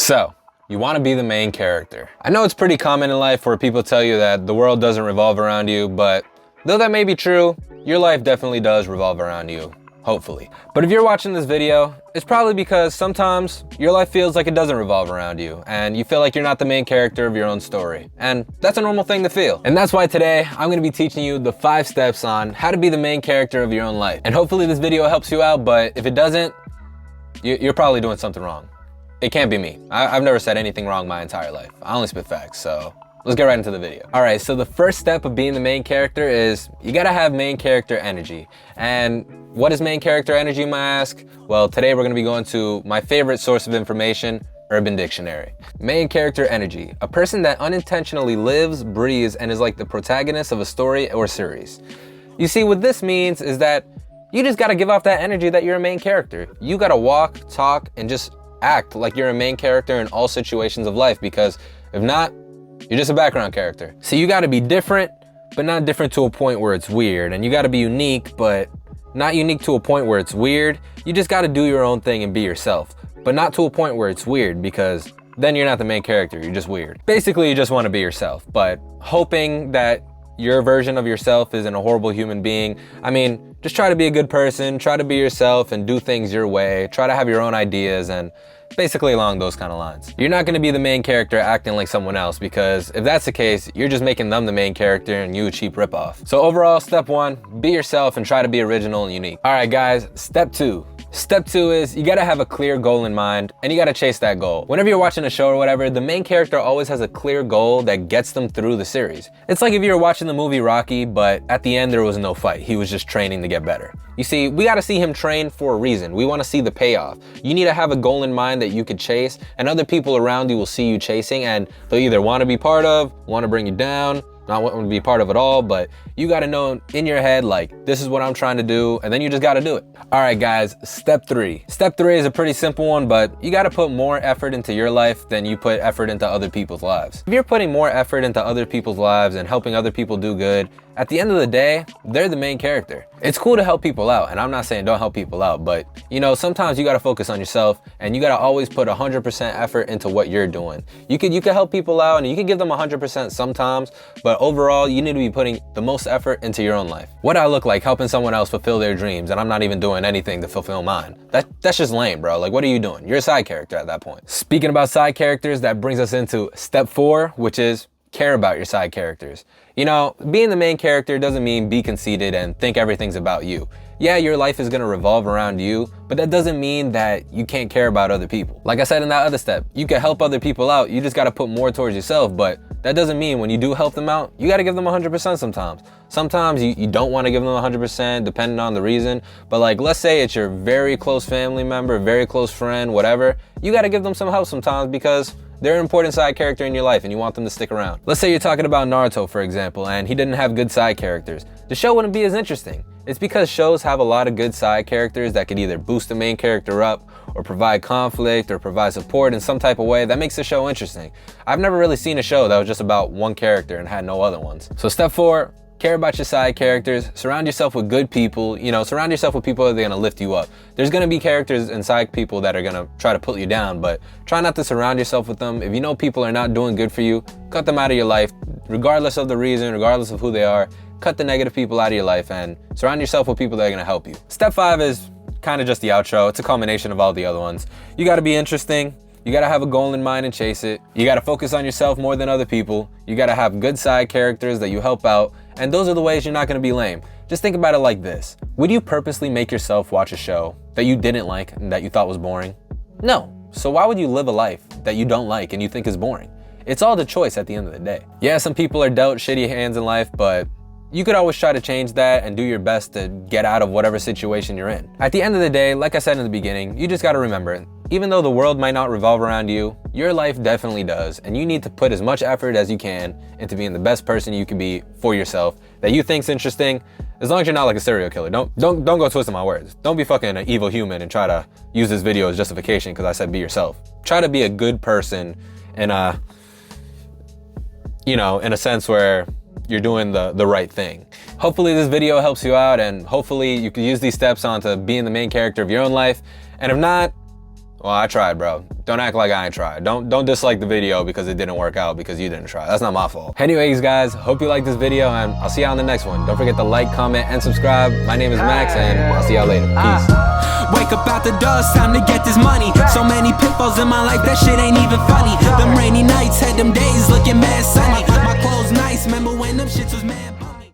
So, you want to be the main character. I know it's pretty common in life where people tell you that the world doesn't revolve around you, but though that may be true, your life definitely does revolve around you, hopefully. But if you're watching this video, it's probably because sometimes your life feels like it doesn't revolve around you and you feel like you're not the main character of your own story. And that's a normal thing to feel. And that's why today I'm gonna be teaching you the 5 steps on how to be the main character of your own life. And hopefully this video helps you out, but if it doesn't, you're probably doing something wrong. It can't be me. I've never said anything wrong my entire life. I only spit facts, so let's get right into the video. All right, so the first step of being the main character is you gotta have main character energy. And what is main character energy, you might ask? Well, today we're gonna be going to my favorite source of information, Urban Dictionary. Main character energy, a person that unintentionally lives, breathes, and is like the protagonist of a story or series. You see, what this means is that you just gotta give off that energy that you're a main character. You gotta walk, talk, and just act like you're a main character in all situations of life, because if not, you're just a background character. So you gotta be different, but not different to a point where it's weird. And you gotta be unique, but not unique to a point where it's weird. You just gotta do your own thing and be yourself, but not to a point where it's weird, because then you're not the main character, you're just weird. Basically, you just wanna be yourself, but hoping that your version of yourself isn't a horrible human being. I mean, just try to be a good person, try to be yourself and do things your way, try to have your own ideas, and basically along those kind of lines. You're not gonna be the main character acting like someone else, because if that's the case, you're just making them the main character and you a cheap ripoff. So overall, step 1, be yourself and try to be original and unique. All right, guys, step 2. Step 2 is you gotta have a clear goal in mind and you gotta chase that goal. Whenever you're watching a show or whatever, the main character always has a clear goal that gets them through the series. It's like if you were watching the movie Rocky, but at the end there was no fight. He was just training to get better. You see, we gotta see him train for a reason. We wanna see the payoff. You need to have a goal in mind that you could chase, and other people around you will see you chasing, and they'll either wanna be part of, wanna bring you down, not want to be part of it all, but you gotta know in your head, like, this is what I'm trying to do, and then you just gotta do it. All right, guys, step 3. Step 3 is a pretty simple one, but you gotta put more effort into your life than you put effort into other people's lives. If you're putting more effort into other people's lives and helping other people do good, at the end of the day, they're the main character. It's cool to help people out, and I'm not saying don't help people out, but you know, sometimes you gotta focus on yourself and you gotta always put 100% effort into what you're doing. You could help people out and you can give them 100% sometimes, but overall, you need to be putting the most effort into your own life. What I look like helping someone else fulfill their dreams and I'm not even doing anything to fulfill mine. That's just lame, bro. Like, what are you doing? You're a side character at that point. Speaking about side characters, that brings us into step 4, which is care about your side characters. You know, being the main character doesn't mean be conceited and think everything's about you. Yeah, your life is gonna revolve around you, but that doesn't mean that you can't care about other people. Like I said in that other step, you can help other people out, you just gotta put more towards yourself, but that doesn't mean when you do help them out, you gotta give them 100% sometimes. Sometimes you don't wanna give them 100% depending on the reason, but like, let's say it's your very close family member, very close friend, whatever, you gotta give them some help sometimes because they're an important side character in your life and you want them to stick around. Let's say you're talking about Naruto, for example, and he didn't have good side characters. The show wouldn't be as interesting. It's because shows have a lot of good side characters that could either boost the main character up or provide conflict or provide support in some type of way that makes the show interesting. I've never really seen a show that was just about one character and had no other ones. So step 4, care about your side characters, surround yourself with good people, you know, surround yourself with people that are gonna lift you up. There's gonna be characters and side people that are gonna try to put you down, but try not to surround yourself with them. If you know people are not doing good for you, cut them out of your life, regardless of the reason, regardless of who they are. Cut the negative people out of your life and surround yourself with people that are gonna help you. Step 5 is kind of just the outro. It's a combination of all the other ones. You gotta be interesting. You gotta have a goal in mind and chase it. You gotta focus on yourself more than other people. You gotta have good side characters that you help out. And those are the ways you're not gonna be lame. Just think about it like this. Would you purposely make yourself watch a show that you didn't like and that you thought was boring? No. So why would you live a life that you don't like and you think is boring? It's all the choice at the end of the day. Yeah, some people are dealt shitty hands in life, but you could always try to change that and do your best to get out of whatever situation you're in. At the end of the day, like I said in the beginning, you just gotta remember, even though the world might not revolve around you, your life definitely does, and you need to put as much effort as you can into being the best person you can be for yourself that you think's interesting, as long as you're not like a serial killer. Don't go twisting my words. Don't be fucking an evil human and try to use this video as justification because I said be yourself. Try to be a good person in a, you know, in a sense where you're doing the right thing. Hopefully this video helps you out, and hopefully you can use these steps onto being the main character of your own life. And if not, Well, I tried, bro. Don't act like I ain't tried. Don't dislike the video because it didn't work out because you didn't try. That's not my fault. Anyways, guys, hope you liked this video, and I'll see y'all on the next one. Don't forget to like, comment, and subscribe. My name is Max, and I'll see y'all later. Peace. Wake up out the dust, time to get this money. So many pitfalls in my life, that shit ain't even funny. Them rainy nights had them days looking mad sunny. My clothes nice, remember when them shits was mad.